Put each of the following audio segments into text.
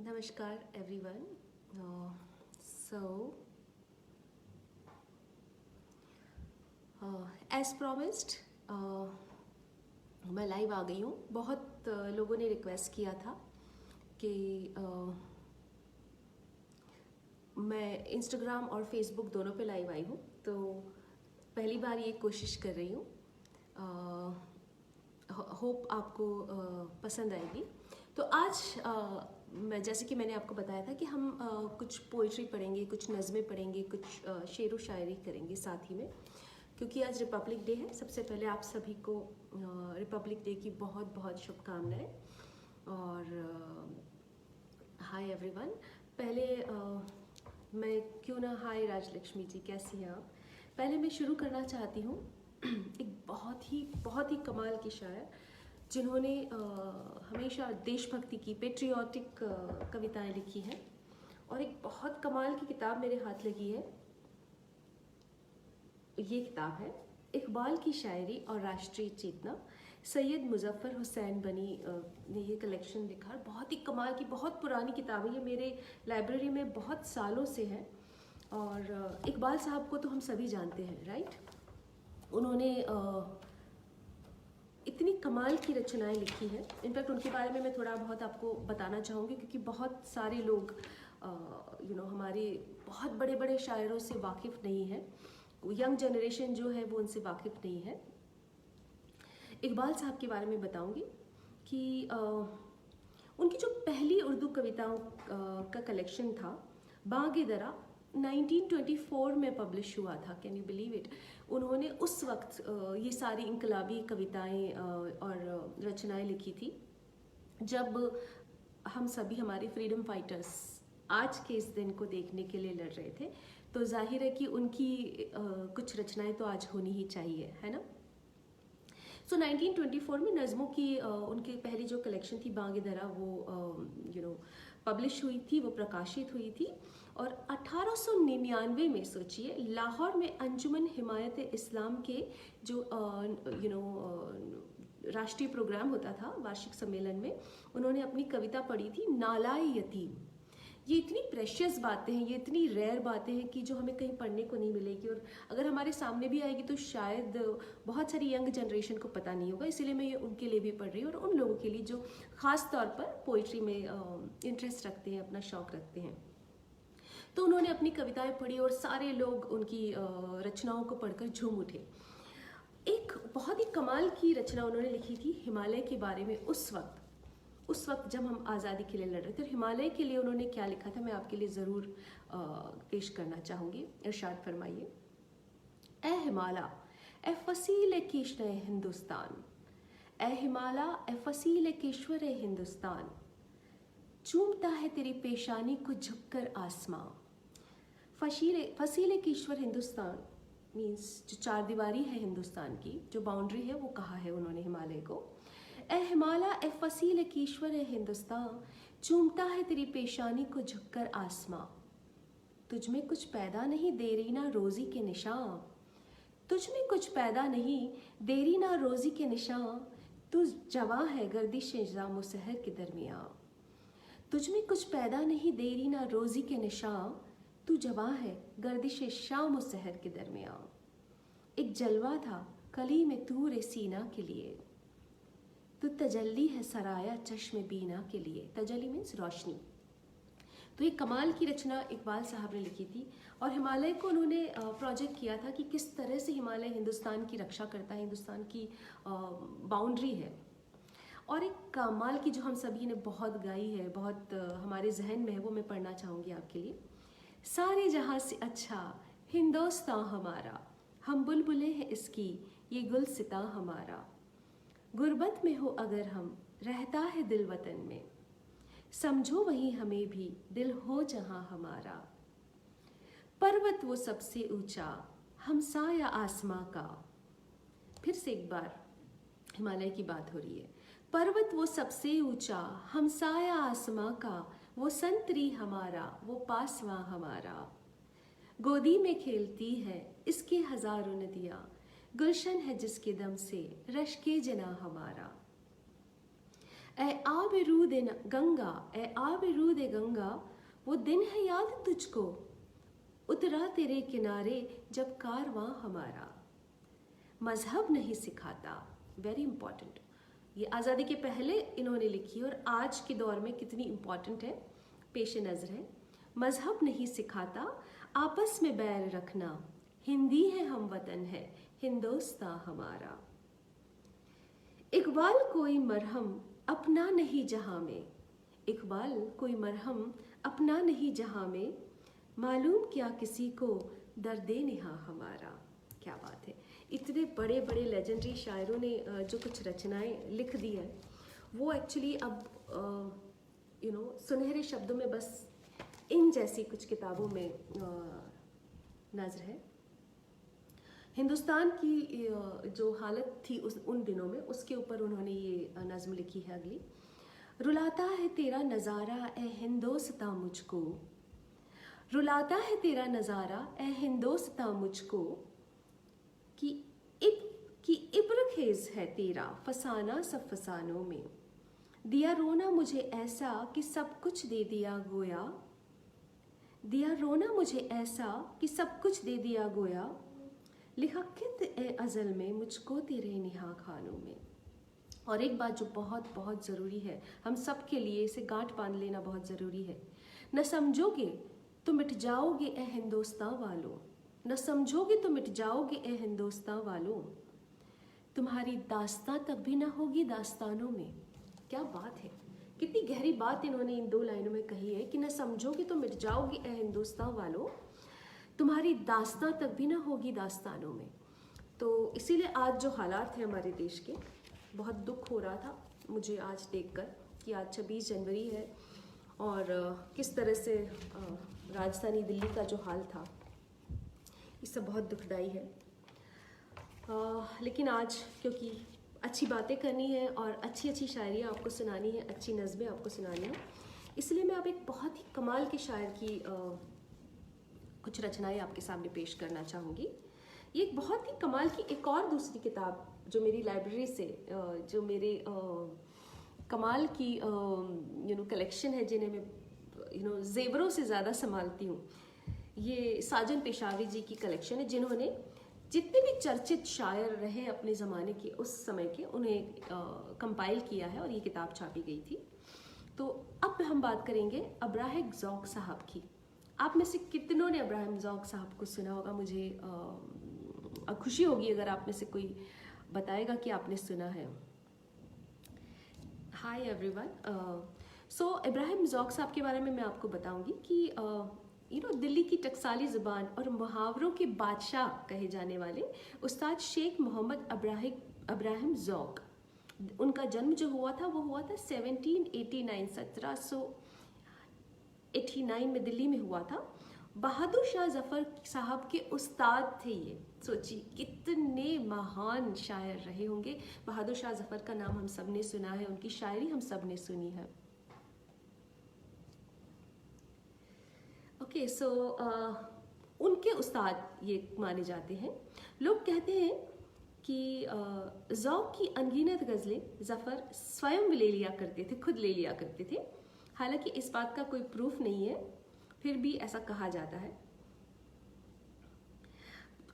Namaskar everyone. So, as promised, मैं live आ गई हूँ। बहुत लोगों ने रिक्वेस्ट किया था कि मैं इंस्टाग्राम और फेसबुक दोनों पे लाइव आई हूँ, तो पहली बार ये कोशिश कर रही हूँ। होप आपको पसंद आएगी। तो आज मैं जैसे कि मैंने आपको बताया था कि हम कुछ पोइट्री पढ़ेंगे, कुछ नज़में पढ़ेंगे, कुछ शेर व शायरी करेंगे साथ ही में, क्योंकि आज रिपब्लिक डे है। सबसे पहले आप सभी को रिपब्लिक डे की बहुत बहुत शुभकामनाएं। और हाय एवरीवन। पहले मैं क्यों ना, हाय राजलक्ष्मी जी, कैसी हैं आप? पहले मैं शुरू करना चाहती हूँ एक बहुत ही कमाल की शायर जिन्होंने हमेशा देशभक्ति की पेट्रियाटिक कविताएं लिखी हैं, और एक बहुत कमाल की किताब मेरे हाथ लगी है। ये किताब है इकबाल की शायरी और राष्ट्रीय चेतना। सैयद मुजफ्फर हुसैन बनी ने ये कलेक्शन लिखा। बहुत ही कमाल की, बहुत पुरानी किताब है। ये मेरे लाइब्रेरी में बहुत सालों से है। और इकबाल साहब को तो हम सभी जानते हैं, राइट? उन्होंने इतनी कमाल की रचनाएं लिखी हैं। इनफैक्ट उनके बारे में मैं थोड़ा बहुत आपको बताना चाहूँगी, क्योंकि बहुत सारे लोग हमारे बहुत बड़े बड़े शायरों से वाकिफ़ नहीं है। यंग जनरेशन जो है वो उनसे वाकिफ़ नहीं है। इकबाल साहब के बारे में बताऊंगी कि उनकी जो पहली उर्दू कविताओं का कलेक्शन था बाग़ दरा, 1924 में पब्लिश हुआ था। Can you believe it? उन्होंने उस वक्त ये सारी इनकलाबी कविताएं और रचनाएं लिखी थी जब हम सभी, हमारे फ्रीडम फाइटर्स आज के इस दिन को देखने के लिए लड़ रहे थे। तो जाहिर है कि उनकी कुछ रचनाएं तो आज होनी ही चाहिए, है ना? सो 1924 में नज़मों की उनकी पहली जो कलेक्शन थी बाग़ दरा, वो पब्लिश हुई थी, वो प्रकाशित हुई थी। और 1899 में, सोचिए, लाहौर में अंजुमन हिमायत इस्लाम के जो राष्ट्रीय प्रोग्राम होता था, वार्षिक सम्मेलन में, उन्होंने अपनी कविता पढ़ी थी नालाए यतीम। ये इतनी प्रेशियस बातें हैं, ये इतनी रेयर बातें हैं कि जो हमें कहीं पढ़ने को नहीं मिलेगी, और अगर हमारे सामने भी आएगी तो शायद बहुत सारी यंग जनरेशन को पता नहीं होगा। इसीलिए मैं ये उनके लिए भी पढ़ रही हूँ, और उन लोगों के लिए जो ख़ास तौर पर पोइट्री में इंटरेस्ट रखते हैं, अपना शौक़ रखते हैं। तो उन्होंने अपनी कविताएं पढ़ी और सारे लोग उनकी रचनाओं को पढ़कर झूम उठे। एक बहुत ही कमाल की रचना उन्होंने लिखी थी हिमालय के बारे में। उस वक्त जब हम आज़ादी के लिए लड़ रहे थे, हिमालय के लिए उन्होंने क्या लिखा था, मैं आपके लिए ज़रूर पेश करना चाहूँगी। इरशाद फरमाइए। ए हिमाला ए फसील किश्न हिंदुस्तान, ए हिमाला ए फसील किश्वर हिंदुस्तान, चूमता है तेरी पेशानी को झुककर आसमां। फसील किश्वर हिंदुस्तान मीन्स जो चार दीवारी है हिंदुस्तान की, जो बाउंड्री है, वो कहा है उन्होंने हिमालय को। ए हिमाला ए फसील कीश्वर है हिंदुस्तान, चूमता है तेरी पेशानी को झुककर आसमां। तुझ में कुछ पैदा नहीं देरी ना रोज़ी के निशान, तुझ में कुछ पैदा नहीं देरी ना रोज़ी के निशान, तू जवां है गर्दिश जाम व सहर के दरमियाँ। तुझ में कुछ पैदा नहीं देरी ना रोज़ी के निशान, तू जवां है गर्दिश शाम व सहर के दरमियाँ। एक जलवा था कली में तूरे सीना के लिए, तो तजल्ली है सराया चश्म बीना के लिए। तजल्ली मीन्स रोशनी। तो ये कमाल की रचना इकबाल साहब ने लिखी थी, और हिमालय को उन्होंने प्रोजेक्ट किया था कि किस तरह से हिमालय हिंदुस्तान की रक्षा करता है, हिंदुस्तान की बाउंड्री है। और एक कमाल की जो हम सभी ने बहुत गाई है, बहुत हमारे जहन में है, वो मैं पढ़ना चाहूँगी आपके लिए। सारे जहाँ से अच्छा हिंदुस्तान हमारा, हम बुलबुलें हैं इसकी ये गुलसितां हमारा। गुर्बत में हो अगर हम रहता है दिल वतन में, समझो वहीं हमें भी दिल हो जहां हमारा। पर्वत वो सबसे ऊंचा हमसाया आसमां का, फिर से एक बार हिमालय की बात हो रही है। पर्वत वो सबसे ऊंचा हमसाया आसमां का, वो संतरी हमारा वो पासवां हमारा। गोदी में खेलती है इसके हजारों नदियाँ, गुलशन है जिसके दम से रश्के जना हमारा। ए आब आब रूद गंगा, वो दिन है याद तुझको, उतरा तेरे किनारे जब कारवां हमारा। मजहब नहीं सिखाता, वेरी इंपॉर्टेंट, ये आज़ादी के पहले इन्होंने लिखी और आज के दौर में कितनी इंपॉर्टेंट है, पेश नज़र है। मजहब नहीं सिखाता आपस में बैर रखना, हिंदी है हम वतन है हिंदुस्तां हमारा। इकबाल कोई मरहम अपना नहीं जहां में, इकबाल कोई मरहम अपना नहीं जहां में, मालूम क्या किसी को दर्दे निहा हमारा। क्या बात है, इतने बड़े बड़े लेजेंडरी शायरों ने जो कुछ रचनाएं लिख दी है वो एक्चुअली अब सुनहरे शब्दों में बस इन जैसी कुछ किताबों में नज़र है। हिंदुस्तान की जो हालत थी उन दिनों में, उसके ऊपर उन्होंने ये नज़्म लिखी है अगली। रुलाता है तेरा नज़ारा ए हिंदोस्तां मुझको, रुलाता है तेरा नज़ारा ए हिंदोस्तां मुझको, कि इब्र खेज है तेरा फसाना सब फसानों में, दिया रोना मुझे ऐसा कि सब कुछ दे दिया गोया, दिया रोना मुझे ऐसा कि सब कुछ दे दिया गोया, लिखा कित ए अज़ल में मुझको तेरे निहा खानों में। और एक बात जो बहुत बहुत ज़रूरी है, हम सब के लिए इसे गांठ बांध लेना बहुत ज़रूरी है, न समझोगे तो मिट जाओगे ए हिंदुस्तां वालों, न समझोगे तो मिट जाओगे ए हिंदुस्तां वालों, तुम्हारी दास्तां तक भी ना होगी दास्तानों में। क्या बात है, कितनी गहरी बात इन्होंने इन दो लाइनों में कही है कि न समझोगे तो मिट जाओगे ए हिंदुस्तां वालों, तुम्हारी दास्तां तक भी ना होगी दास्तानों में। तो इसीलिए आज जो हालात हैं हमारे देश के, बहुत दुख हो रहा था मुझे आज देखकर कि आज 26 जनवरी है और किस तरह से राजधानी दिल्ली का जो हाल था, ये सब बहुत दुखदाई है। लेकिन आज क्योंकि अच्छी बातें करनी है और अच्छी अच्छी शायरियाँ आपको सुनानी है, अच्छी नज़में आपको सुनानी है, इसलिए मैं अब एक बहुत ही कमाल के शायर की कुछ रचनाएं आपके सामने पेश करना चाहूँगी। ये एक बहुत ही कमाल की एक और दूसरी किताब जो मेरी लाइब्रेरी से जो मेरे कमाल की कलेक्शन है, जिन्हें मैं जेवरों से ज़्यादा संभालती हूँ, ये साजन पेशावी जी की कलेक्शन है, जिन्होंने जितने भी चर्चित शायर रहे अपने ज़माने के, उस समय के, उन्हें कंपाइल किया है और ये किताब छापी गई थी। तो अब हम बात करेंगे अब्राहिम ज़ौक़ साहब की। आप में से कितनों ने अब्राहिम ज़ौक़ साहब को सुना होगा? मुझे खुशी होगी अगर आप में से कोई बताएगा कि आपने सुना है। Hi everyone. सो इब्राहिम ज़ौक़ साहब के बारे में मैं आपको बताऊंगी कि दिल्ली की टकसाली ज़ुबान और मुहावरों के बादशाह कहे जाने वाले उस्ताद शेख मोहम्मद अब्राहिम ज़ौक़, उनका जन्म जो हुआ था वो हुआ था 1789 में दिल्ली में हुआ था। बहादुर शाह जफ़र साहब के उस्ताद थे ये। सोचिए कितने महान शायर रहे होंगे। बहादुर शाह जफ़र का नाम हम सब ने सुना है, उनकी शायरी हम सब ने सुनी है। ओके, सो उनके उस्ताद ये माने जाते हैं। लोग कहते हैं कि ज़ौक़ की अनगिनत गज़लें ज़फ़र स्वयं ले लिया करते थे, खुद ले लिया करते थे। हालांकि इस बात का कोई प्रूफ नहीं है, फिर भी ऐसा कहा जाता है।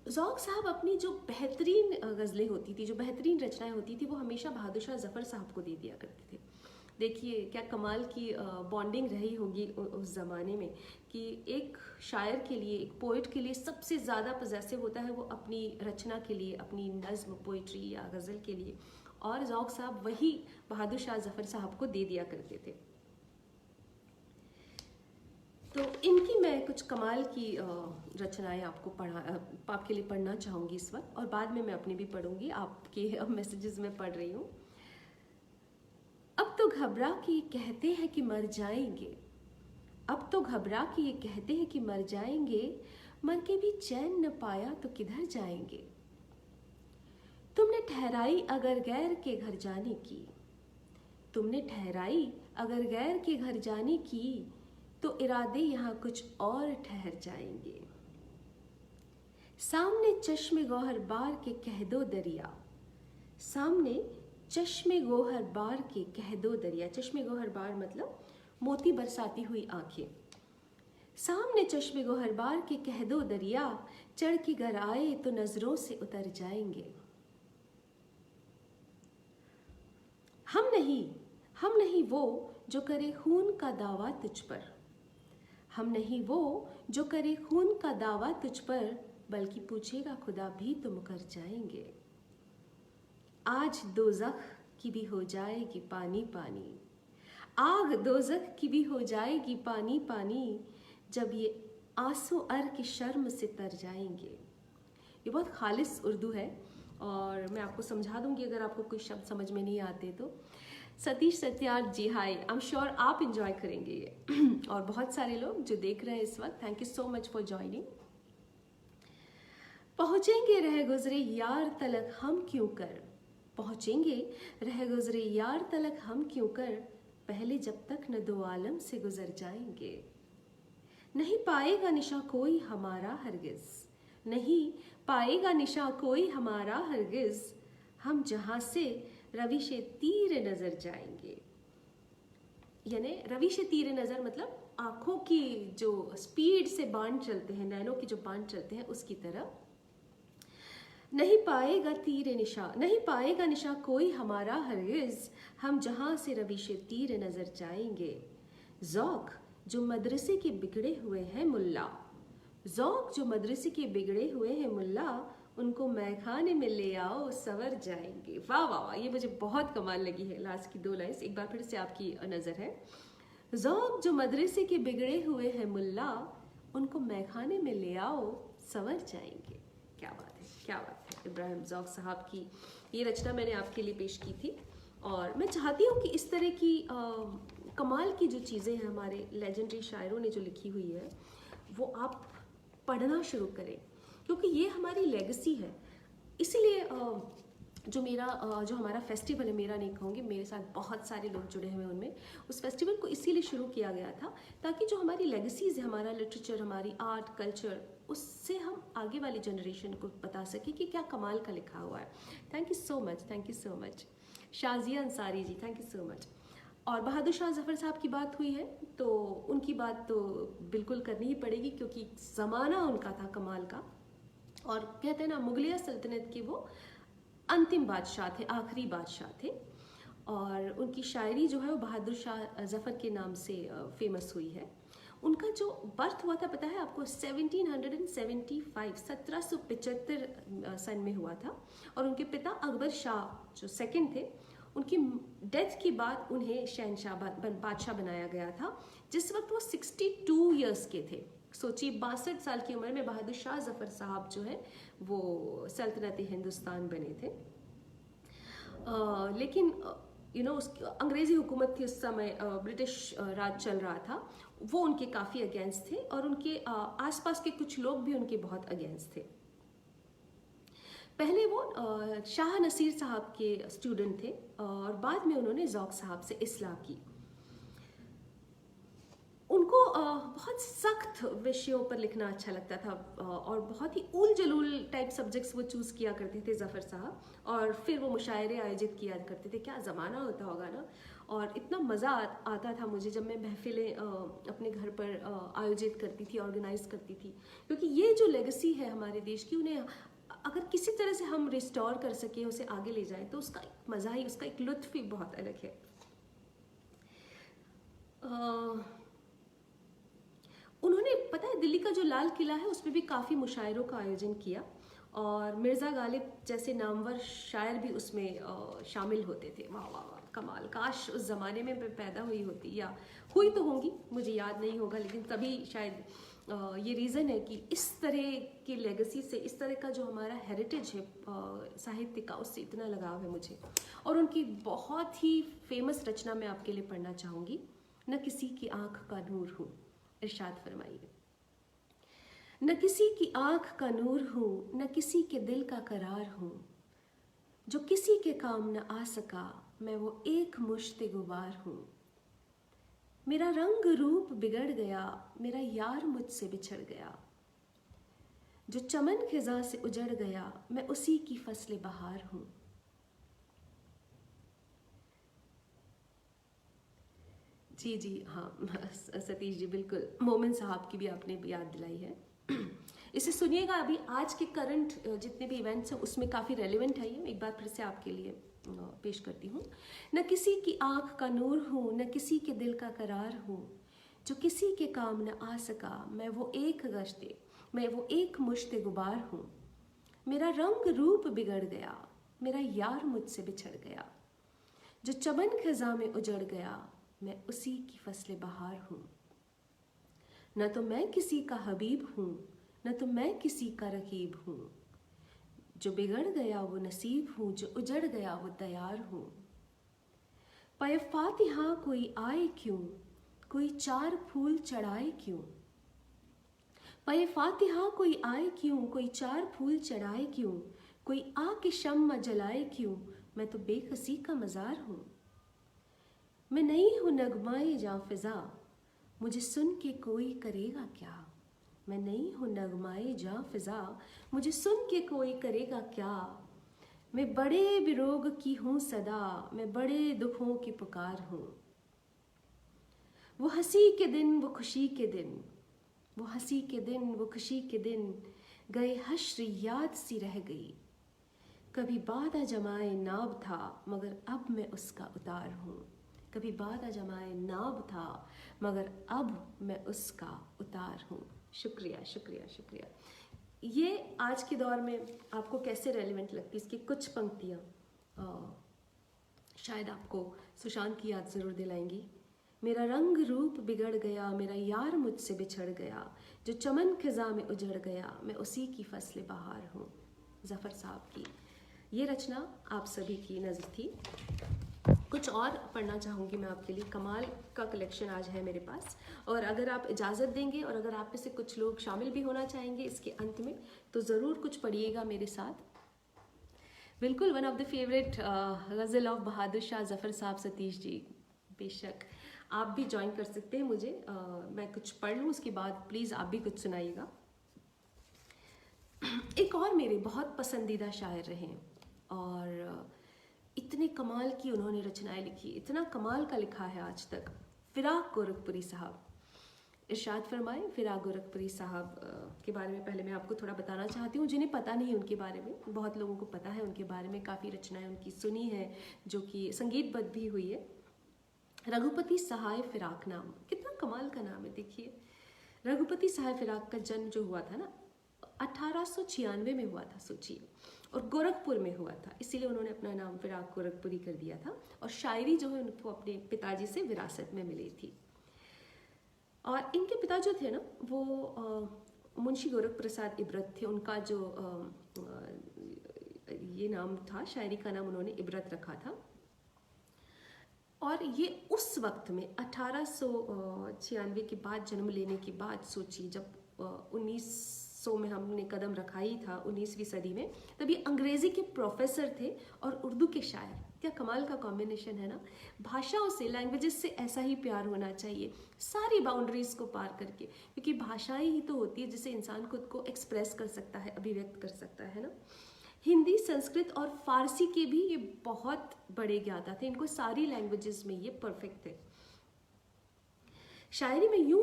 ज़ौक़ साहब अपनी जो बेहतरीन गज़लें होती थी, जो बेहतरीन रचनाएं होती थी, वो हमेशा बहादुर शाह जफ़र साहब को दे दिया करते थे। देखिए क्या कमाल की बॉन्डिंग रही होगी उस ज़माने में कि एक शायर के लिए, एक पोइट के लिए सबसे ज़्यादा पॉजेसिव होता है वो अपनी रचना के लिए, अपनी नज़्म, पोइट्री या गज़ल के लिए, और ज़ौक़ साहब वही बहादुर शाह जफ़र साहब को दे दिया करते थे। तो इनकी मैं कुछ कमाल की रचनाएं आपके लिए पढ़ना चाहूँगी इस वक्त, और बाद में मैं अपनी भी पढ़ूँगी, आपके मैसेजेस में पढ़ रही हूँ। अब तो घबरा के ये कहते हैं कि मर जाएंगे, अब तो घबरा के ये कहते हैं कि मर जाएंगे, मर के भी चैन न पाया तो किधर जाएंगे। तुमने ठहराई अगर गैर के घर जाने की, तुमने ठहराई अगर गैर के घर जाने की, तो इरादे यहाँ कुछ और ठहर जाएंगे। सामने चश्मे गौहर बार के कह दो दरिया, सामने चश्मे गोहर बार के कह दो दरिया। चश्मे गोहर बार मतलब मोती बरसाती हुई आंखें। सामने चश्मे गोहर बार के कह दो दरिया, चढ़ के घर आए तो नजरों से उतर जाएंगे। हम नहीं वो जो करे खून का दावा तुझ पर। हम नहीं वो जो करे खून का दावा तुझ पर, बल्कि पूछेगा खुदा भी तो मुकर जाएंगे। आज दोज़ख की भी हो जाएगी पानी पानी, आग दोज़ख की भी हो जाएगी पानी पानी, जब ये आंसू अर की शर्म से तर जाएंगे। ये बहुत खालिस उर्दू है और मैं आपको समझा दूंगी अगर आपको कोई शब्द समझ में नहीं आते तो। सतीश सत्यार्थ जी हाय, आई एम श्योर आप इंजॉय करेंगे ये और बहुत सारे लोग जो देख रहे हैं इस वक्त, thank you so much for joining. पहुंचेंगे रह गुजरे यार तलक हम क्यों कर, पहुंचेंगे रह गुजरे यार तलक हम क्यों कर, पहले जब तक न दो आलम से गुजर जाएंगे। नहीं पाएगा निशा कोई हमारा हरगिज, नहीं पाएगा निशा कोई हमारा हरगिज, हम जहां से रवि से तीर नजर जाएंगे। यानी रवि से तीर नजर मतलब आंखों की जो स्पीड से बाण चलते हैं, नैनों की जो बाण चलते हैं उसकी तरह। नहीं पाएगा निशा कोई हमारा हरगिज, हम जहां से रवि से तीर नजर जाएंगे। ज़ौक़ जो मदरसे के बिगड़े हुए हैं मुल्ला, ज़ौक़ जो मदरसे के बिगड़े हुए हैं मुल्ला, उनको मैखाने में ले आओ सवर जाएंगे। वाह वाह वाह, ये मुझे बहुत कमाल लगी है लास्ट की 2 लाइन्स। एक बार फिर से आपकी नज़र है। ज़ौक़ जो मदरसे के बिगड़े हुए हैं मुल्ला, उनको मैखाने में ले आओ सवर जाएंगे। क्या बात है, क्या बात है। इब्राहिम ज़ौक़ साहब की ये रचना मैंने आपके लिए पेश की थी और मैं चाहती हूँ कि इस तरह की कमाल की जो चीज़ें हैं हमारे लेजेंडरी शायरों ने जो लिखी हुई है वो आप पढ़ना शुरू करें, क्योंकि ये हमारी लेगेसी है। इसीलिए जो हमारा फेस्टिवल है, मेरा नहीं कहूँगी, मेरे साथ बहुत सारे लोग जुड़े हुए हैं उनमें, उस फेस्टिवल को इसीलिए शुरू किया गया था ताकि जो हमारी लेगेसीज है, हमारा लिटरेचर, हमारी आर्ट कल्चर, उससे हम आगे वाली जनरेशन को बता सकें कि क्या कमाल का लिखा हुआ है। Thank you so much, thank you so much. Shazia Ansari ji, thank you so much. और बहादुर शाह ज़फ़र साहब की बात हुई है तो उनकी बात तो बिल्कुल करनी ही पड़ेगी, क्योंकि ज़माना उनका था कमाल का। और कहते हैं ना, मुगलिया सल्तनत के वो अंतिम बादशाह थे, आखिरी बादशाह थे। और उनकी शायरी जो है वो बहादुर शाह ज़फ़र के नाम से फेमस हुई है। उनका जो बर्थ हुआ था पता है आपको, 1775 1775 सन में हुआ था। और उनके पिता अकबर शाह जो सेकंड थे, उनकी डेथ के बाद उन्हें शहनशाह बादशाह बनाया गया था, जिस वक्त वो 62 इयर्स के थे। सोचिए 62 साल की उम्र में बहादुर शाह ज़फ़र साहब जो है वो सल्तनत हिंदुस्तान बने थे। लेकिन अंग्रेज़ी हुकूमत थी उस समय, ब्रिटिश राज चल रहा था, वो उनके काफ़ी अगेंस्ट थे और उनके आसपास के कुछ लोग भी उनके बहुत अगेंस्ट थे। पहले वो शाह नसीर साहब के स्टूडेंट थे और बाद में उन्होंने ज़ौक़ साहब से इस्लाह की। उनको बहुत सख्त विषयों पर लिखना अच्छा लगता था और बहुत ही उल जलूल टाइप सब्जेक्ट्स वो चूज़ किया करते थे ज़फ़र साहब, और फिर वो मुशायरे आयोजित किया करते थे। क्या ज़माना होता होगा ना। और इतना मज़ा आता था मुझे जब मैं महफ़िलें अपने घर पर आयोजित करती थी, ऑर्गेनाइज़ करती थी, क्योंकि ये जो लेगेसी है हमारे देश की, उन्हें अगर किसी तरह से हम रिस्टोर कर सकें, उसे आगे ले जाएं, तो उसका एक मज़ा ही, उसका एक लुत्फ़ ही बहुत अलग है। उन्होंने पता है दिल्ली का जो लाल किला है उसमें भी काफ़ी मुशायरों का आयोजन किया और मिर्ज़ा गालिब जैसे नामवर शायर भी उसमें शामिल होते थे। वाह वाह वाह, कमाल। काश उस ज़माने में मैं पैदा हुई होती, या हुई तो होंगी, मुझे याद नहीं होगा, लेकिन तभी शायद ये रीज़न है कि इस तरह की लेगेसी से, इस तरह का जो हमारा हेरिटेज है साहित्य का, उससे इतना लगाव है मुझे। और उनकी बहुत ही फेमस रचना मैं आपके लिए पढ़ना चाहूँगी, न किसी की आँख का नूर हूँ। इरशाद फरमाइए। न किसी की आँख का नूर हूँ, न किसी के दिल का करार हूँ, जो किसी के काम न आ सका मैं वो एक मुश्ते गुबार हूँ। मेरा रंग रूप बिगड़ गया, मेरा यार मुझसे बिछड़ गया, जो चमन खिज़ा से उजड़ गया मैं उसी की फसले बहार हूँ। जी जी हाँ सतीश जी, बिल्कुल मोमिन साहब की भी आपने याद दिलाई है। इसे सुनिएगा, अभी आज के करंट जितने भी इवेंट्स हैं उसमें काफ़ी रेलिवेंट है ये। एक बार फिर से आपके लिए पेश करती हूँ। न किसी की आँख का नूर हूँ, न किसी के दिल का करार हूँ, जो किसी के काम न आ सका, मैं वो एक गश्ते, मैं वो एक मुश्ते गुबार हूँ। मेरा रंग रूप बिगड़ गया, मेरा यार मुझसे बिछड़ गया, जो चमन खज़ां में उजड़ गया, मैं उसी की फसले बहार हूँ। न तो मैं किसी का हबीब हूँ, न तो मैं किसी का रकीब हूँ, जो बिगड़ गया वो नसीब हूँ, जो उजड़ गया वो तैयार हूँ। पय फातिहा कोई आए क्यों, कोई चार फूल चढ़ाए क्यों, पय फातिहा कोई आए क्यों, कोई चार फूल चढ़ाए क्यों, कोई आके शम्मा जलाए क्यों, मैं तो बेकसी का मज़ार हूँ। मैं नहीं हूँ नगमाए जां फिज़ा, मुझे सुन के कोई करेगा क्या, मैं नहीं हूँ नगमाए जां फिज़ा, मुझे सुन के कोई करेगा क्या। मैं बड़े विरोग की हूँ सदा, मैं बड़े दुखों की पुकार हूँ। वो हंसी के दिन, वो खुशी के दिन, वो हंसी के दिन, वो खुशी के दिन, गए हश्र याद सी रह गई। कभी बादा जमाए नाब था, मगर अब मैं उसका उतार हूँ। कभी बादा जमाए नाब था, मगर अब मैं उसका उतार हूँ। शुक्रिया शुक्रिया शुक्रिया। ये आज के दौर में आपको कैसे रेलिवेंट लगती है? इसकी कुछ पंक्तियाँ शायद आपको सुशांत की याद ज़रूर दिलाएंगी। मेरा रंग रूप बिगड़ गया, मेरा यार मुझसे बिछड़ गया, जो चमन खज़ां में उजड़ गया, मैं उसी की फसले बहार हूँ। ज़फ़र साहब की ये रचना आप सभी की नज़र थी। कुछ और पढ़ना चाहूँगी मैं आपके लिए। कमाल का कलेक्शन आज है मेरे पास, और अगर आप इजाज़त देंगे और अगर आप में से कुछ लोग शामिल भी होना चाहेंगे इसके अंत में, तो ज़रूर कुछ पढ़िएगा मेरे साथ। बिल्कुल one of the favourite ghazal of Bahadur Shah Zafar sahab Satish जी, बेशक आप भी ज्वाइन कर सकते हैं मुझे। मैं कुछ पढ़ लूँ, उसके बाद प्लीज़ आप भी कुछ सुनाइएगा। एक और मेरे बहुत पसंदीदा शायर रहे, और इतने कमाल की उन्होंने रचनाएं लिखी, इतना कमाल का लिखा है आज तक। फ़िराक़ गोरखपुरी साहब, इरशाद फरमाएं। फ़िराक़ गोरखपुरी साहब के बारे में पहले मैं आपको थोड़ा बताना चाहती हूँ, जिन्हें पता नहीं उनके बारे में। बहुत लोगों को पता है उनके बारे में, काफ़ी रचनाएं उनकी सुनी है जो कि संगीतबद्ध भी हुई है। रघुपति सहाय फ़िराक़ नाम, कितना कमाल का नाम है। देखिए, रघुपति सहाय फ़िराक़ का जन्म जो हुआ था ना 1896 में हुआ था, सोचिए, और गोरखपुर में हुआ था, इसीलिए उन्होंने अपना नाम फ़िराक़ गोरखपुरी कर दिया था। और शायरी जो है उनको अपने पिताजी से विरासत में मिली थी। और इनके पिता जो थे ना, वो मुंशी गोरख प्रसाद इबरत थे। उनका जो ये नाम था, शायरी का नाम उन्होंने इबरत रखा था। और ये उस वक्त में 1896 के बाद, जन्म लेने के बाद, सोचिए जब 1900 में हमने कदम रखा ही था, 19वीं सदी में, तब ये अंग्रेज़ी के प्रोफेसर थे और उर्दू के शायर। क्या कमाल का कॉम्बिनेशन है ना। भाषाओं से, लैंग्वेजेस से ऐसा ही प्यार होना चाहिए, सारी बाउंड्रीज को पार करके, क्योंकि भाषाएं ही तो होती है जिससे इंसान खुद को एक्सप्रेस कर सकता है, अभिव्यक्त कर सकता है ना। हिंदी, संस्कृत और फारसी के भी ये बहुत बड़े ज्ञाता थे, इनको सारी लैंग्वेजेस में ये परफेक्ट थे। शायरी में यूं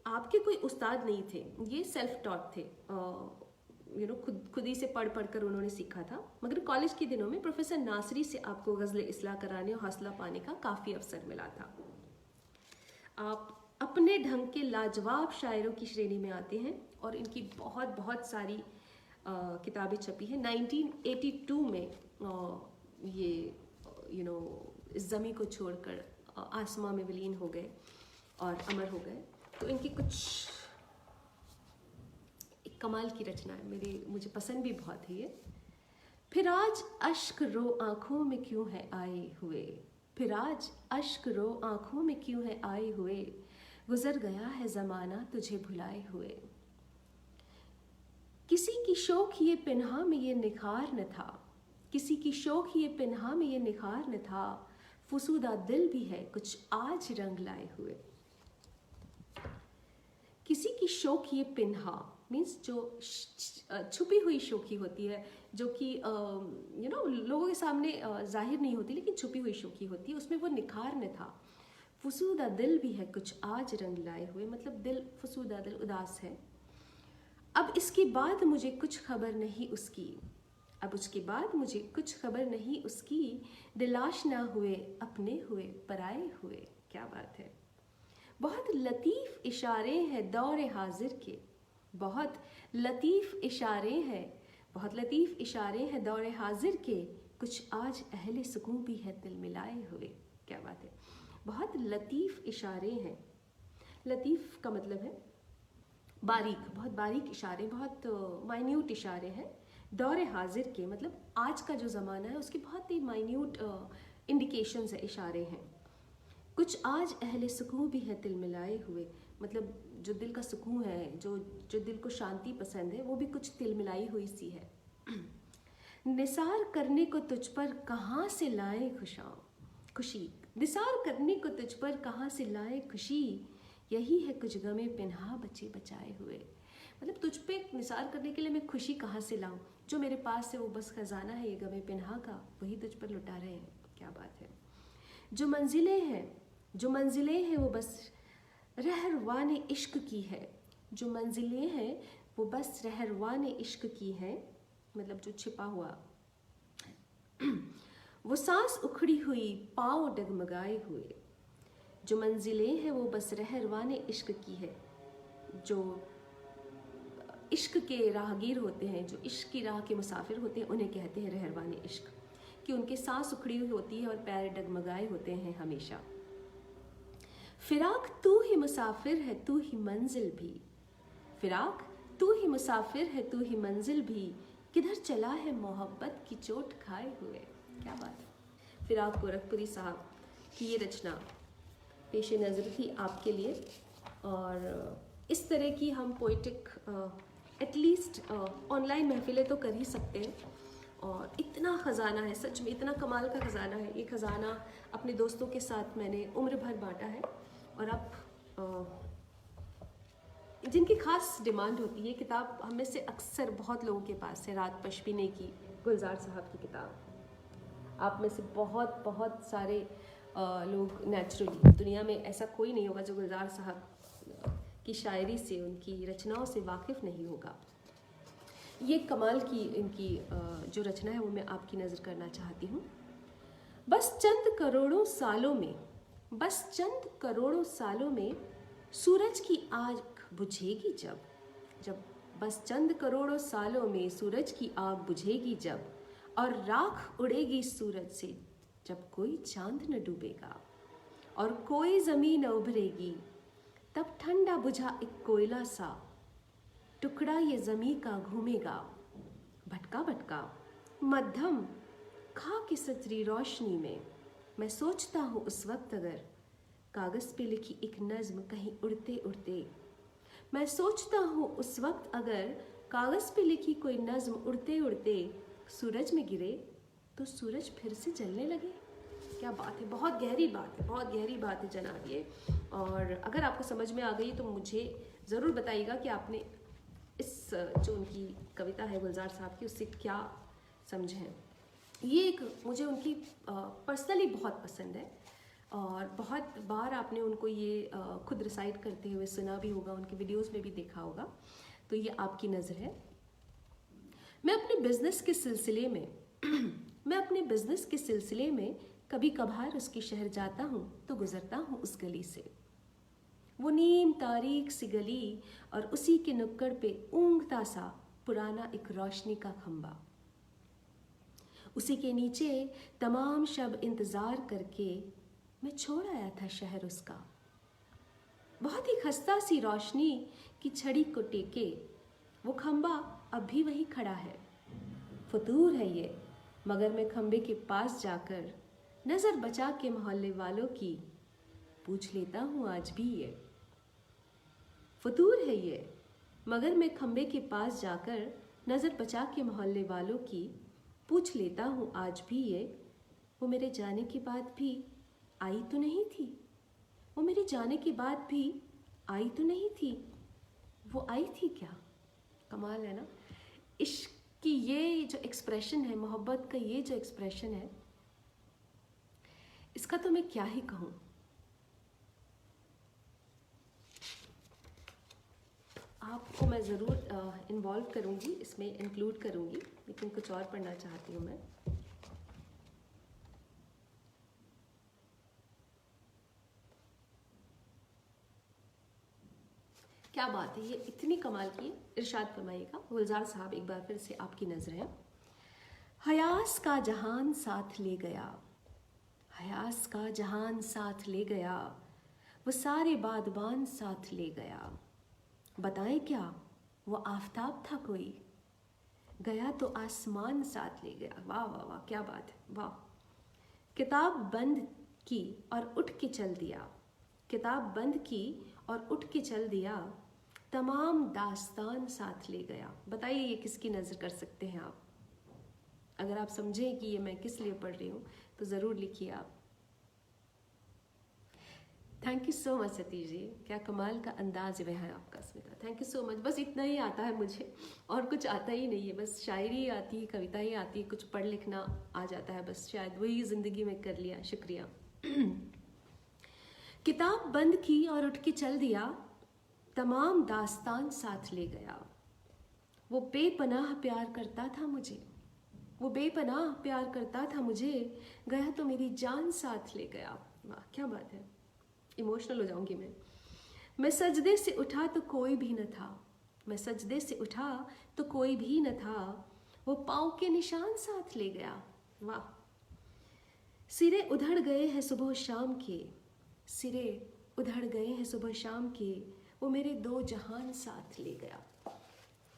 आपके कोई उस्ताद नहीं थे, ये सेल्फ टॉट थे, खुद ही से पढ़ कर उन्होंने सीखा था। मगर कॉलेज के दिनों में प्रोफेसर नासरी से आपको गज़ल इस्लाह कराने और हौसला पाने का काफ़ी अवसर मिला था। आप अपने ढंग के लाजवाब शायरों की श्रेणी में आते हैं, और इनकी बहुत बहुत सारी किताबें छपी हैं। 1982 में ये इस ज़मीं को छोड़कर आसमां में विलीन हो गए और अमर हो गए। तो इनकी कुछ एक कमाल की रचना है, मुझे पसंद भी बहुत है ये। फिर आज अश्क रो आँखों में क्यों है आए हुए, फिर आज अश्क रो आँखों में क्यों है आए हुए, गुजर गया है ज़माना तुझे भुलाए हुए। किसी की शौक ये पिन्हा में ये निखार न था, किसी की शौक ये पिन्हा में ये निखार न था, फुसूदा दिल भी है कुछ आज रंग लाए हुए। किसी की शौक ये पिन्हा मीन्स जो छुपी हुई शौकी होती है, जो कि लोगों के सामने जाहिर नहीं होती, लेकिन छुपी हुई शौकी होती है, उसमें वो निखार न था। फुसूदा दिल भी है कुछ आज रंग लाए हुए, मतलब दिल फुसूदा, दिल उदास है। अब इसके बाद मुझे कुछ खबर नहीं उसकी, अब उसके बाद मुझे कुछ खबर नहीं उसकी, दिलाश ना हुए अपने हुए पराए हुए। क्या बात है। बहुत लतीफ़ इशारे हैं दौर हाजिर के, बहुत लतीफ़ इशारे हैं, बहुत लतीफ़ इशारे हैं दौर हाजिर के, कुछ आज अहले सुकून भी है दिल मिलाए हुए। क्या बात है। बहुत लतीफ़ इशारे हैं, लतीफ़ का मतलब है बारीक, बहुत बारीक इशारे, बहुत माइन्यूट इशारे हैं। दौर हाजिर के मतलब आज का जो ज़माना है उसके बहुत ही माइन्यूट इंडिकेशंस है, इशारे हैं। कुछ आज अहले सुकून भी है दिल मिलाए हुए, मतलब जो दिल का सुकून है, जो दिल को शांति पसंद है, वो भी कुछ तिल मिलाई हुई सी है। निसार करने को तुझ पर कहाँ से लाए खुशी, निसार करने को तुझ पर कहाँ से लाए खुशी, यही है कुछ गमे पिन्हा बचे बचाए हुए। मतलब तुझ पे निसार करने के लिए मैं खुशी कहाँ से लाऊं, जो मेरे पास है वो बस खजाना है ये गमे पिन्हा का, वही तुझ पर लुटा रहे हैं। क्या बात है। जो मंजिलें हैं वो बस रहरवाने इश्क की है, जो मंजिलें हैं वो बस रहरवाने इश्क की हैं, मतलब जो छिपा हुआ वो सांस उखड़ी हुई पाँव डगमगाए हुए। जो मंजिलें हैं वो बस रहरवाने इश्क की है, जो इश्क के राहगीर होते हैं, जो इश्क की राह के मुसाफिर होते हैं, उन्हें कहते हैं रहरवाने इश्क, कि उनके सांस उखड़ी हुई होती है और पैर डगमगाए होते हैं हमेशा। फिराक तू ही मुसाफिर है तू ही मंजिल भी, फिराक तू ही मुसाफिर है तू ही मंजिल भी, किधर चला है मोहब्बत की चोट खाए हुए। क्या बात है। फिराक गोरखपुरी साहब की ये रचना पेश नज़र थी आपके लिए, और इस तरह की हम पोइटिक एटलीस्ट ऑनलाइन महफिलें तो कर ही सकते हैं। और इतना ख़जाना है, सच में इतना कमाल का ख़जाना है। ये ख़जाना अपने दोस्तों के साथ मैंने उम्र भर बांटा है, और अब जिनकी ख़ास डिमांड होती है, किताब हम में से अक्सर बहुत लोगों के पास है, रात पशमीने की, गुलजार साहब की किताब। आप में से बहुत सारे लोग नेचुरली, दुनिया में ऐसा कोई नहीं होगा जो गुलजार साहब की शायरी से, उनकी रचनाओं से वाकिफ़ नहीं होगा। ये कमाल की इनकी जो रचना है वो मैं आपकी नज़र करना चाहती हूँ। बस चंद करोड़ों सालों में, बस चंद करोड़ों सालों में सूरज की आग बुझेगी जब बस चंद करोड़ों सालों में सूरज की आग बुझेगी जब, और राख उड़ेगी सूरज से जब कोई चांद न डूबेगा, और कोई ज़मीन न उभरेगी, तब ठंडा बुझा एक कोयला सा टुकड़ा ये ज़मीं का घूमेगा, भटका भटका मध्यम खा की सजरी रोशनी में। मैं सोचता हूँ उस वक्त अगर कागज़ पे लिखी एक नज़्म कहीं उड़ते उड़ते, मैं सोचता हूँ उस वक्त अगर कागज़ पे लिखी कोई नज़्म उड़ते उड़ते सूरज में गिरे तो सूरज फिर से जलने लगे। क्या बात है, बहुत गहरी बात है, बहुत गहरी बात है जनाब ये। और अगर आपको समझ में आ गई तो मुझे ज़रूर बताइएगा कि आपने इस जो उनकी कविता है गुलजार साहब की, उससे क्या समझे हैं। ये एक मुझे उनकी पर्सनली बहुत पसंद है, और बहुत बार आपने उनको ये खुद रिसाइट करते हुए सुना भी होगा, उनके वीडियोस में भी देखा होगा। तो ये आपकी नज़र है। मैं अपने बिज़नेस के सिलसिले में मैं अपने बिज़नेस के सिलसिले में कभी कभार उसके शहर जाता हूँ तो गुज़रता हूँ उस गली से, वो नीम तारीख सी गली, और उसी के नुक्कड़ पे ऊँघता सा पुराना एक रोशनी का खंबा, उसी के नीचे तमाम शब इंतज़ार करके मैं छोड़ आया था शहर उसका। बहुत ही खस्ता सी रोशनी की छड़ी को टेके वो खंबा अब भी वहीं खड़ा है। फतूर है ये, मगर मैं खंबे के पास जाकर नज़र बचा के मोहल्ले वालों की पूछ लेता हूँ आज भी ये। फतूर है ये, मगर मैं खंबे के पास जाकर नज़र बचा के मोहल्ले वालों की पूछ लेता हूँ आज भी ये। वो मेरे जाने के बाद भी आई तो नहीं थी, वो मेरे जाने के बाद भी आई तो नहीं थी, वो आई थी क्या। कमाल है ना। इश्क की ये जो एक्सप्रेशन है, मोहब्बत का ये जो एक्सप्रेशन है, इसका तो मैं क्या ही कहूँ। को मैं ज़रूर इन्वॉल्व करूँगी, इसमें इंक्लूड करूँगी, लेकिन कुछ और पढ़ना चाहती हूँ मैं। क्या बात है, ये इतनी कमाल की है। इरशाद फरमाइएगा गुलजार साहब, एक बार फिर से आपकी नज़रें। हयास का जहान साथ ले गया, हयास का जहान साथ ले गया, वो सारे बादबान साथ ले गया। बताएं क्या वो आफताब था कोई, गया तो आसमान साथ ले गया। वाह वाह वाह, क्या बात है, वाह। किताब बंद की और उठ के चल दिया, किताब बंद की और उठ के चल दिया, तमाम दास्तान साथ ले गया। बताइए ये किसकी नज़र कर सकते हैं आप? अगर आप समझें कि ये मैं किस लिए पढ़ रही हूँ तो ज़रूर लिखिए आप। Thank you so much Satish ji, क्या कमाल का अंदाज है आपका Smita, thank you so much. बस इतना ही आता है मुझे, और कुछ आता ही नहीं है, बस शायरी आती है, कविता ही आती है, कुछ पढ़ लिखना आ जाता है, बस शायद वही ज़िंदगी में कर लिया, शुक्रिया। किताब बंद की और उठ के चल दिया, तमाम दास्तान साथ ले गया। वो बेपनाह प्यार करता था मुझे, वो बेपनाह प्यार करता था मुझे, गया तो मेरी जान साथ ले गया। वाह क्या बात है, इमोशनल हो जाऊंगी मैं सजदे से उठा तो कोई भी न था, मैं सजदे से उठा तो कोई भी न था, वो पाँव के निशान साथ ले गया। वाह। सिरे उधड़ गए हैं सुबह शाम के, सिरे उधड़ गए हैं सुबह शाम के, वो मेरे दो जहान साथ ले गया।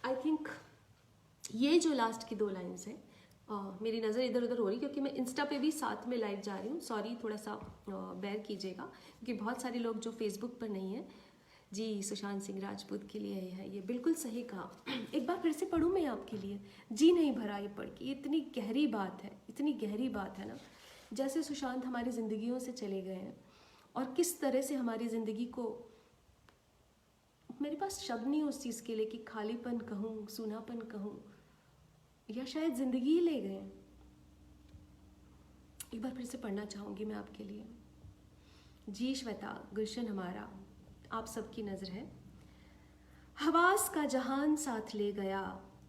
आई थिंक ये जो लास्ट की 2 लाइन्स हैं, मेरी नज़र इधर उधर हो रही क्योंकि मैं इंस्टा पे भी साथ में लाइव जा रही हूँ, सॉरी थोड़ा सा बेयर कीजिएगा, क्योंकि बहुत सारे लोग जो फेसबुक पर नहीं हैं। जी सुशांत सिंह राजपूत के लिए है ये, बिल्कुल सही कहा। एक बार फिर से पढ़ूँ मैं आपके लिए, जी नहीं भरा ये पढ़ के, इतनी गहरी बात है, इतनी गहरी बात है ना। जैसे सुशांत हमारी ज़िंदगियों से चले गए हैं और किस तरह से हमारी ज़िंदगी को, मेरे पास शब्द नहीं उस चीज़ के लिए कि खालीपन कहूँ, सूनापन कहूँ, या शायद ज़िंदगी ही ले गए। एक बार फिर से पढ़ना चाहूँगी मैं आपके लिए। जी श्वेता, गुलशन हमारा, आप सबकी नज़र है। हवास का जहान साथ ले गया,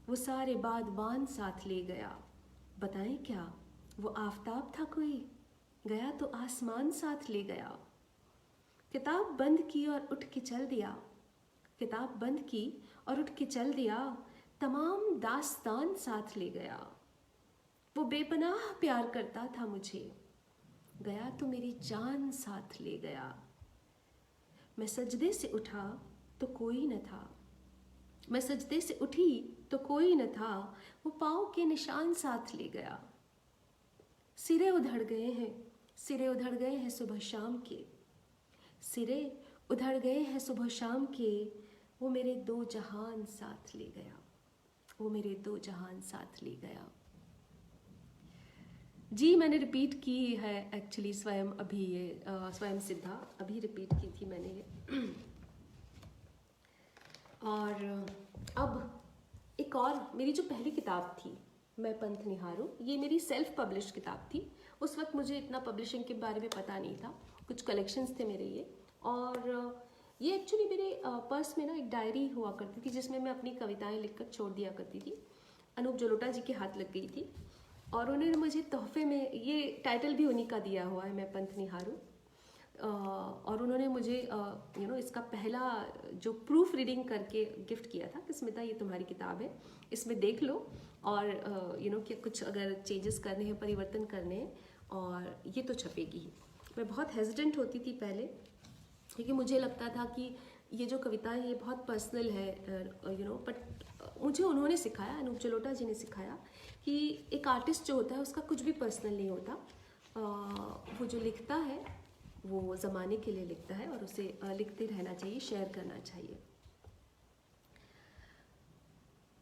वो सारे बादबान साथ ले गया। बताएं क्या वो आफताब था कोई, गया तो आसमान साथ ले गया। किताब बंद की और उठ के चल दिया, किताब बंद की और उठ के चल दिया, तमाम दास्तान साथ ले गया। वो बेपनाह प्यार करता था मुझे, गया तो मेरी जान साथ ले गया। मैं सजदे से उठा तो कोई न था, मैं सजदे से उठी तो कोई न था, वो पाँव के निशान साथ ले गया। सिरे उधड़ गए हैं, सिरे उधड़ गए हैं सुबह शाम के, सिरे उधड़ गए हैं सुबह शाम के, वो मेरे दो जहान साथ ले गया, वो मेरे दो जहान साथ ले गया। जी मैंने रिपीट की है एक्चुअली स्वयं, अभी ये स्वयं सिद्धा अभी रिपीट की थी मैंने ये। और अब एक और मेरी जो पहली किताब थी, मैं पंथ निहारूं, ये मेरी सेल्फ पब्लिश किताब थी। उस वक्त मुझे इतना पब्लिशिंग के बारे में पता नहीं था, कुछ कलेक्शंस थे मेरे ये। और ये एक्चुअली मेरे पर्स में ना एक डायरी हुआ करती थी जिसमें मैं अपनी कविताएं लिखकर छोड़ दिया करती थी। अनूप जलोटा जी के हाथ लग गई थी और उन्होंने मुझे तोहफे में, ये टाइटल भी उन्हीं का दिया हुआ है, मैं पंथ निहारूं। और उन्होंने मुझे इसका पहला जो प्रूफ रीडिंग करके गिफ्ट किया था कि स्मिता ये तुम्हारी किताब है, इसमें देख लो और कि कुछ अगर चेंजेस करने हैं, परिवर्तन करने हैं, और ये तो छपेगी ही। मैं बहुत हेजिटेंट होती थी पहले, क्योंकि मुझे लगता था कि ये जो कविता है ये बहुत पर्सनल है, बट मुझे उन्होंने सिखाया, अनूप जलोटा जी ने सिखाया कि एक आर्टिस्ट जो होता है उसका कुछ भी पर्सनल नहीं होता। वो जो लिखता है वो ज़माने के लिए लिखता है और उसे लिखते रहना चाहिए, शेयर करना चाहिए।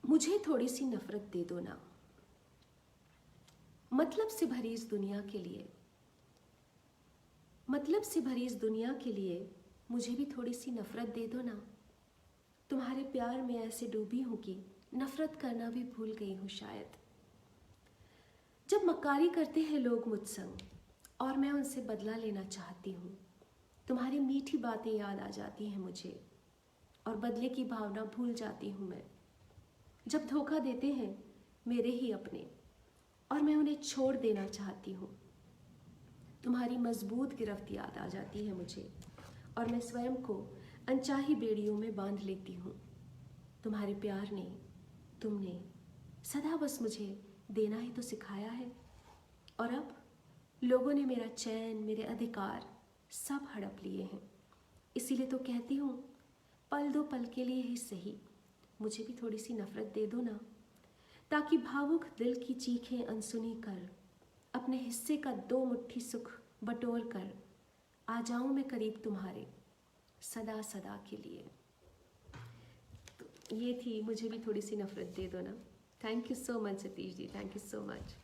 मुझे थोड़ी सी नफरत दे दो ना, मतलब से भरी इस दुनिया के लिए, मतलब से भरी इस दुनिया के लिए मुझे भी थोड़ी सी नफरत दे दो ना। तुम्हारे प्यार में ऐसे डूबी हूँ कि नफरत करना भी भूल गई हूँ शायद। जब मक्कारी करते हैं लोग मुझ संग और मैं उनसे बदला लेना चाहती हूँ, तुम्हारी मीठी बातें याद आ जाती हैं मुझे और बदले की भावना भूल जाती हूँ मैं। जब धोखा देते हैं मेरे ही अपने और मैं उन्हें छोड़ देना चाहती हूँ, तुम्हारी मजबूत गिरफ्त याद आ जाती है मुझे और मैं स्वयं को अनचाही बेड़ियों में बांध लेती हूँ। तुम्हारे प्यार ने, तुमने सदा बस मुझे देना ही तो सिखाया है और अब लोगों ने मेरा चैन, मेरे अधिकार सब हड़प लिए हैं। इसीलिए तो कहती हूँ, पल दो पल के लिए ही सही मुझे भी थोड़ी सी नफरत दे दो ना, ताकि भावुक दिल की चीखें अनसुनी कर अपने हिस्से का 2 मुट्ठी सुख बटोर कर आ जाऊं मैं करीब तुम्हारे सदा सदा के लिए। तो ये थी मुझे भी थोड़ी सी नफरत दे दो ना। Thank you so much Satish ji, thank you so much.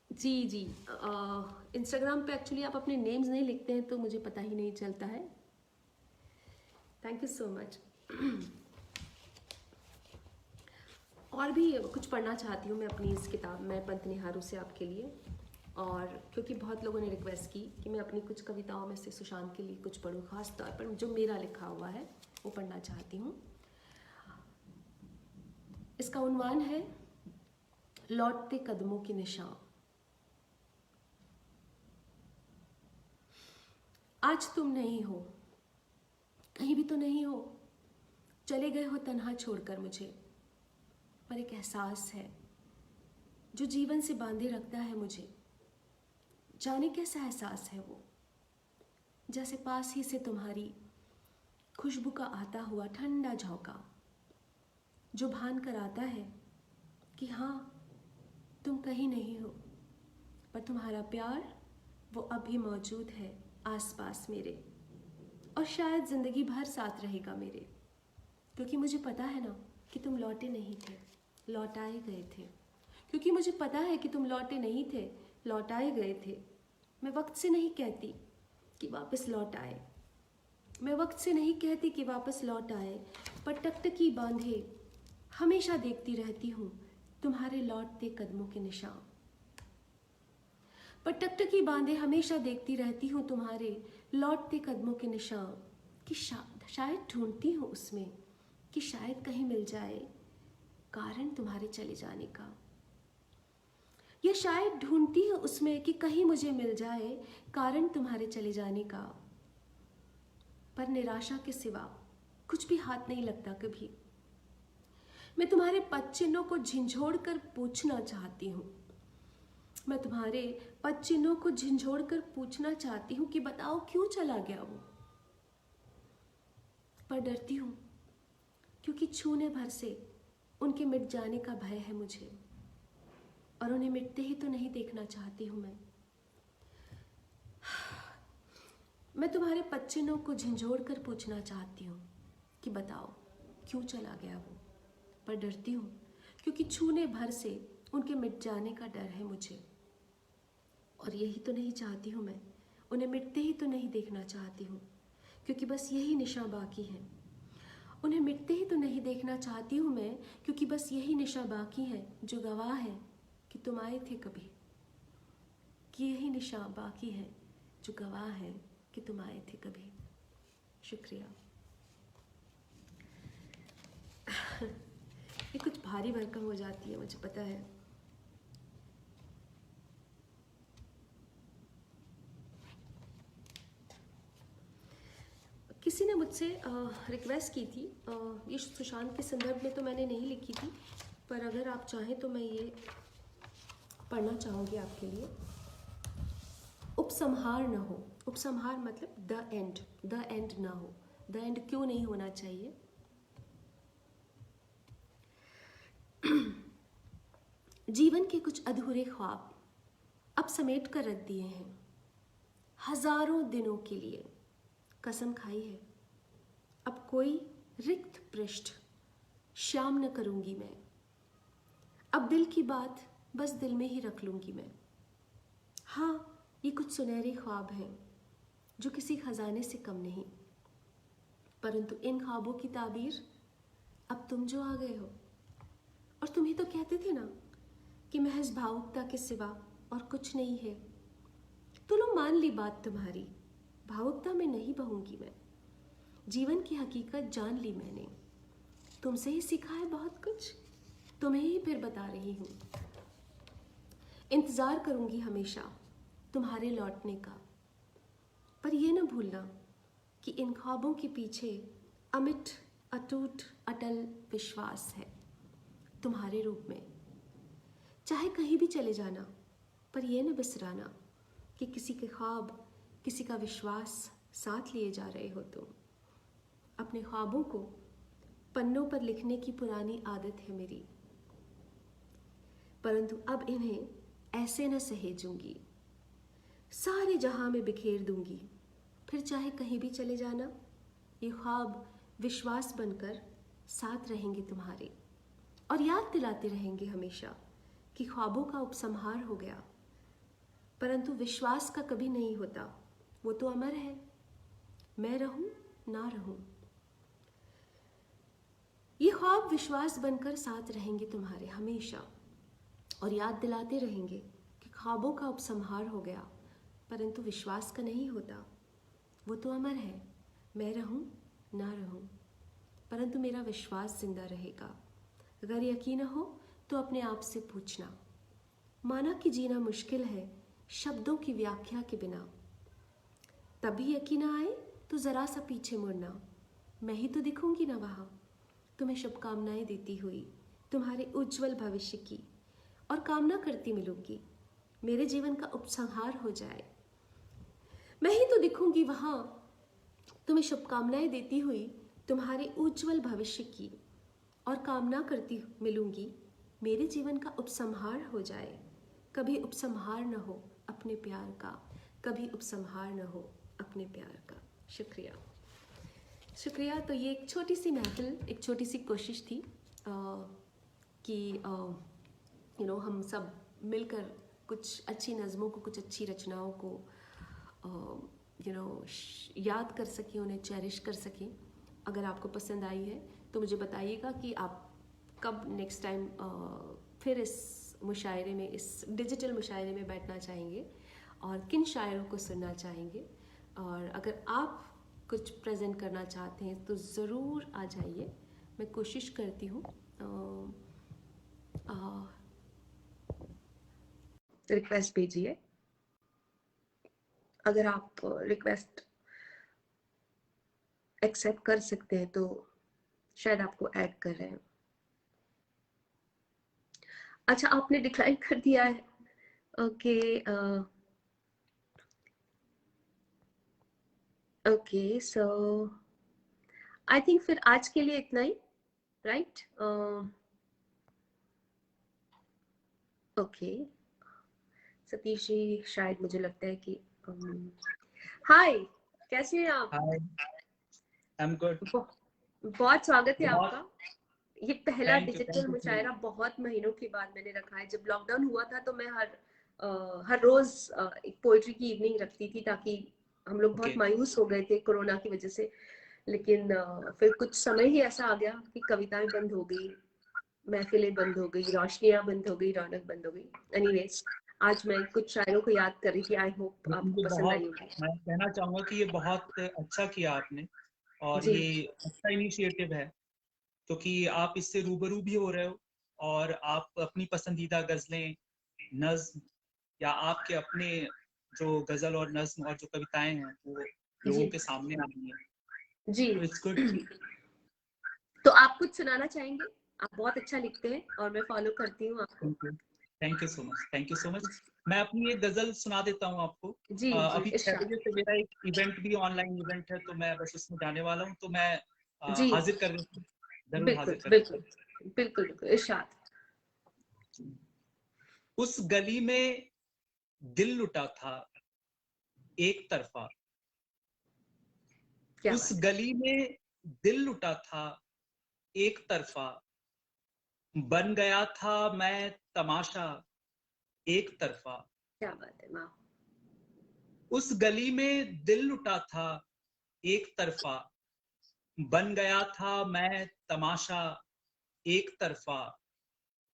जी जी, इंस्टाग्राम पे एक्चुअली आप अपने नेम्स नहीं लिखते हैं तो मुझे पता ही नहीं चलता है। Thank you so much. और भी कुछ पढ़ना चाहती हूँ मैं अपनी इस किताब में पंत निहारों से आपके लिए, और क्योंकि बहुत लोगों ने रिक्वेस्ट की कि मैं अपनी कुछ कविताओं में से सुशांत के लिए कुछ पढ़ूँ, खास तौर पर जो मेरा लिखा हुआ है वो पढ़ना चाहती हूँ। इसका उन्वान है लौटते कदमों के निशान। आज तुम नहीं हो, कहीं भी तो नहीं हो, चले गए हो तन्हा छोड़कर मुझे, पर एक एहसास है जो जीवन से बांधे रखता है मुझे। जाने कैसा एहसास है वो, जैसे पास ही से तुम्हारी खुशबू का आता हुआ ठंडा झोंका जो भान कर आता है कि हाँ तुम कहीं नहीं हो, पर तुम्हारा प्यार वो अभी मौजूद है आसपास मेरे, और शायद जिंदगी भर साथ रहेगा मेरे, क्योंकि मुझे पता है ना कि तुम लौटे नहीं थे, लौटाए गए थे। क्योंकि मुझे पता है कि तुम लौटे नहीं थे, लौटाए गए थे। मैं वक्त से नहीं कहती कि वापस लौट आए, मैं वक्त से नहीं कहती कि वापस लौट आए, पर टकटकी बांधे हमेशा देखती रहती हूँ तुम्हारे लौटते कदमों के निशान। पर टकटकी बांधे हमेशा देखती रहती हूँ तुम्हारे लौटते कदमों के निशान, कि शायद ढूंढती हूँ उसमें कि शायद कहीं मिल जाए कारण तुम्हारे चले जाने का, या शायद ढूंढती हूँ उसमें कि कहीं मुझे मिल जाए कारण तुम्हारे चले जाने का, पर निराशा के सिवा कुछ भी हाथ नहीं लगता कभी। मैं तुम्हारे पद चिन्हों को झिंझोड़ कर पूछना चाहती हूँ, मैं तुम्हारे पद चिन्हों को झिंझोड़ कर पूछना चाहती हूँ कि बताओ क्यों चला गया वो, पर डरती हूँ क्योंकि छूने भर से उनके मिट जाने का भय है मुझे, और उन्हें मिटते ही तो नहीं देखना चाहती हूँ मैं तुम्हारे पद चिन्हों को झिंझोड़ कर पूछना चाहती हूँ कि बताओ क्यों चला गया वो, पर डरती हूँ क्योंकि छूने भर से उनके मिट जाने का डर है मुझे, और यही तो नहीं चाहती हूँ मैं, उन्हें मिटते ही तो नहीं देखना चाहती हूँ, क्योंकि बस यही निशा बाकी है। उन्हें मिटते ही तो नहीं देखना चाहती हूँ मैं, क्योंकि बस यही निशा बाकी है जो गवाह है कि तुम आए थे कभी, कि यही निशा बाकी है जो गवाह है कि तुम आए थे कभी। शुक्रिया। ये कुछ भारी भरकम हो जाती है, मुझे पता है। किसी ने मुझसे रिक्वेस्ट की थी, ये सुशांत के संदर्भ में तो मैंने नहीं लिखी थी, पर अगर आप चाहें तो मैं ये पढ़ना चाहूँगी आपके लिए। उपसंहार न हो, उपसंहार मतलब द एंड ना हो। द एंड क्यों नहीं होना चाहिए? जीवन के कुछ अधूरे ख्वाब अब समेट कर रख दिए हैं, हजारों दिनों के लिए कसम खाई है, अब कोई रिक्त पृष्ठ श्याम न करूंगी मैं, अब दिल की बात बस दिल में ही रख लूंगी मैं। हाँ, ये कुछ सुनहरे ख्वाब हैं जो किसी खजाने से कम नहीं, परंतु इन ख्वाबों की ताबीर अब तुम जो आ गए हो, और तुम ही तो कहते थे ना कि महज भावुकता के सिवा और कुछ नहीं है। तो लो मान ली बात तुम्हारी, भावुकता में नहीं बहूंगी मैं, जीवन की हकीकत जान ली मैंने, तुमसे ही सीखा है बहुत कुछ, तुम्हें ही फिर बता रही हूँ। इंतज़ार करूँगी हमेशा तुम्हारे लौटने का, पर ये न भूलना कि इन ख्वाबों के पीछे अमिट अटूट अटल विश्वास है तुम्हारे रूप में। चाहे कहीं भी चले जाना, पर यह न बिसराना कि किसी के ख्वाब, किसी का विश्वास साथ लिए जा रहे हो तुम। अपने ख्वाबों को पन्नों पर लिखने की पुरानी आदत है मेरी, परंतु अब इन्हें ऐसे न सहेजूंगी, सारे जहां में बिखेर दूंगी। फिर चाहे कहीं भी चले जाना, ये ख्वाब विश्वास बनकर साथ रहेंगे तुम्हारे, और याद दिलाते रहेंगे हमेशा कि ख्वाबों का उपसंहार हो गया, परंतु विश्वास का कभी नहीं होता, वो तो अमर है। मैं रहूं ना रहूं, ये ख्वाब विश्वास बनकर साथ रहेंगे तुम्हारे हमेशा, और याद दिलाते रहेंगे कि ख्वाबों का उपसंहार हो गया, परंतु विश्वास का नहीं होता, वो तो अमर है। मैं रहूं ना रहूं, परंतु मेरा विश्वास जिंदा रहेगा। अगर यकीन हो तो अपने आप से पूछना, माना कि जीना मुश्किल है शब्दों की व्याख्या के बिना, तभी यकीन आए तो ज़रा सा पीछे मुड़ना, मैं ही तो दिखूंगी ना वहाँ, तुम्हें शुभकामनाएं देती हुई तुम्हारे उज्जवल भविष्य की, और कामना करती मिलूंगी मेरे जीवन का उपसंहार हो जाए। मैं ही तो दिखूंगी वहाँ, तुम्हें शुभकामनाएं देती हुई तुम्हारे उज्जवल भविष्य की, और कामना करती मिलूंगी मेरे जीवन का उपसंहार हो जाए। कभी उपसंहार न हो अपने प्यार का, कभी उपसंहार न हो अपने प्यार का। शुक्रिया, शुक्रिया। तो ये एक छोटी सी महफिल, एक छोटी सी कोशिश थी कि हम सब मिलकर कुछ अच्छी नज़मों को, कुछ अच्छी रचनाओं को याद कर सकें, उन्हें चेरिश कर सकें। अगर आपको पसंद आई है तो मुझे बताइएगा कि आप कब नेक्स्ट टाइम फिर इस मुशायरे में, इस डिजिटल मुशायरे में बैठना चाहेंगे और किन शायरों को सुनना चाहेंगे। और अगर आप कुछ प्रेजेंट करना चाहते हैं तो ज़रूर आ जाइए, मैं कोशिश करती हूँ। रिक्वेस्ट भेजिए, अगर आप रिक्वेस्ट एक्सेप्ट कर सकते हैं तो शायद आपको ऐड कर रहे हैं। अच्छा, आपने डिक्लाइन कर दिया है, okay okay. So I think फिर आज के लिए इतना ही, राइट? ओके सतीश जी, शायद मुझे लगता है कि हाय, कैसे हैं आप? हाय, आई एम गुड। बहुत स्वागत है आपका। ये पहला डिजिटल थैंक यू। मुशायरा बहुत महीनों के बाद मैंने रखा है। जब लॉकडाउन हुआ था तो मैं हर रोज एक पोएट्री की इवनिंग रखती थी, ताकि हम लोग बहुत मायूस हो गए थे कोरोना की वजह से। लेकिन फिर कुछ समय ही ऐसा आ गया कि कविताएं बंद हो गई, महफिलें बंद हो गई, रोशनियां बंद हो गई, रौनक बंद हो गई। एनीवेज, आज मैं कुछ शायरों को याद कर रही थी। आई होप आपको पसंद आई होगी। मैं कहना चाहूंगा कि ये बहुत अच्छा किया आपने, और जी, ये अच्छा इनिशिएटिव है, क्योंकि आप इससे रूबरू भी हो रहे हो, और आप अपनी पसंदीदा गजलें, नज्म, या आपके अपने जो गजल और नज्म और जो कविताएं हैं वो लोगों के सामने आ रही हैं। जी। तो इट्स गुड। तो आप कुछ सुनाना चाहेंगे? आप बहुत अच्छा लिखते हैं और मैं फॉलो करती हूँ आपको। Thank you so much, thank you so much. मैं अपनी एक गजल सुना देता हूँ आपको। जी जी, अभी 6 बजे से मेरा एक इवेंट भी, ऑनलाइन इवेंट है, तो मैं बस उसमें जाने वाला हूँ, तो मैं जी, हाजिर कर देता हूँ, जरूर बिल्कुल हाजिर कर देता बिल्कुल बिल्कुल बिल्कुल, इरशाद। हूँ। उस गली में दिल लुटा था एक तरफा, क्या उस बात गली में दिल लुटा था एक तरफा, बन गया था मैं तमाशा एक तरफा। क्या बात है, वाह। उस गली में दिल लुटा था एक तरफा, बन गया था मैं तमाशा एक तरफा।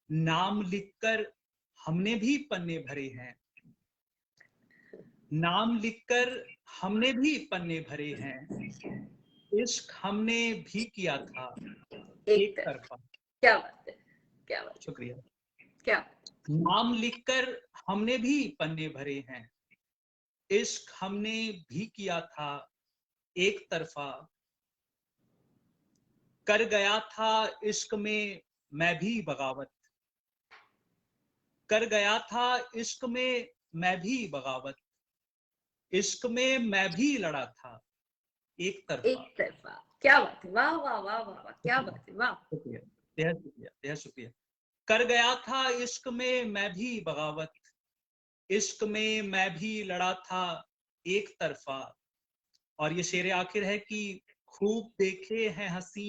नाम लिखकर हमने भी पन्ने भरे हैं, नाम लिखकर हमने भी पन्ने भरे हैं। इश्क हमने भी किया था एक एक तरफ। तरफा। क्या बात है, क्या बात, शुक्रिया। क्या बात। नाम लिखकर हमने भी पन्ने भरे हैं, इश्क हमने भी किया था एक तरफा। कर गया था इश्क में मैं भी बगावत, कर गया था इश्क में मैं भी बगावत, इश्क में मैं भी लड़ा था एक तरफा। एक तरफा, क्या बात है, वाह वाह वाह वाह वाह, क्या बात है, वाह। शुक्रिया, बेहद शुक्रिया, बेहद शुक्रिया। कर गया था इश्क में मैं भी बगावत, इश्क में मैं भी लड़ा था एक तरफा। और ये शेर आखिर है कि खूब देखे हैं हंसी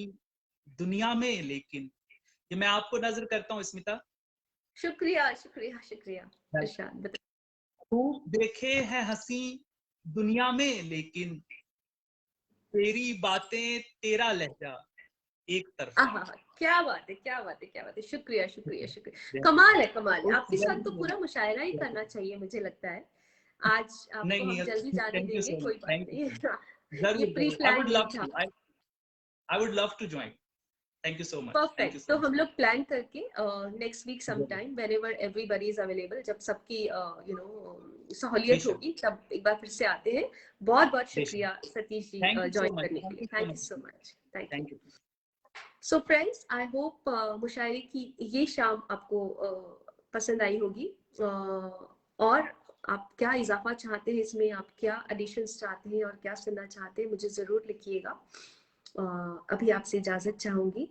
दुनिया में लेकिन, ये मैं आपको नजर करता हूँ स्मिता। शुक्रिया शुक्रिया शुक्रिया इरशाद, बताइए। खूब देखे हैं हंसी दुनिया में लेकिन, तेरी बातें तेरा लहजा एक तरफा। आहा, क्या बात है, क्या बात है, क्या बात है, शुक्रिया शुक्रिया शुक्रिया, शुक्रिया। कमाल है, कमाल है। आपके साथ तो नहीं पूरा मुशायरा ही करना चाहिए मुझे लगता है। आज आपको नहीं, हम जल्दी जाने थैंक यू देंगे, सो मच, कोई बात थैंक यू नहीं। So much. ये जरूर प्री जरूर, आई प्लान वुड नहीं लव था। To, I would love to join. Thank you so much, thank you perfect, so तो मच। हम लोग प्लान करके नेक्स्ट वीक सम जरूर, time whenever everybody is available, जब सबकी सहूलियत बेशक होगी तब एक बार फिर से आते हैं। बहुत बहुत बेशक। शुक्रिया Satish ji thank you so join much, करने के थैंक लिए, you so thank you much. So much, thank you. Thank you. So friends, I hope मुशायरे की ये शाम आपको पसंद आई होगी, और आप क्या इजाफा चाहते हैं इसमें, आप क्या एडिशंस चाहते हैं और क्या सुनना चाहते हैं, मुझे ज़रूर लिखिएगा। अभी आपसे इजाज़त चाहूँगी।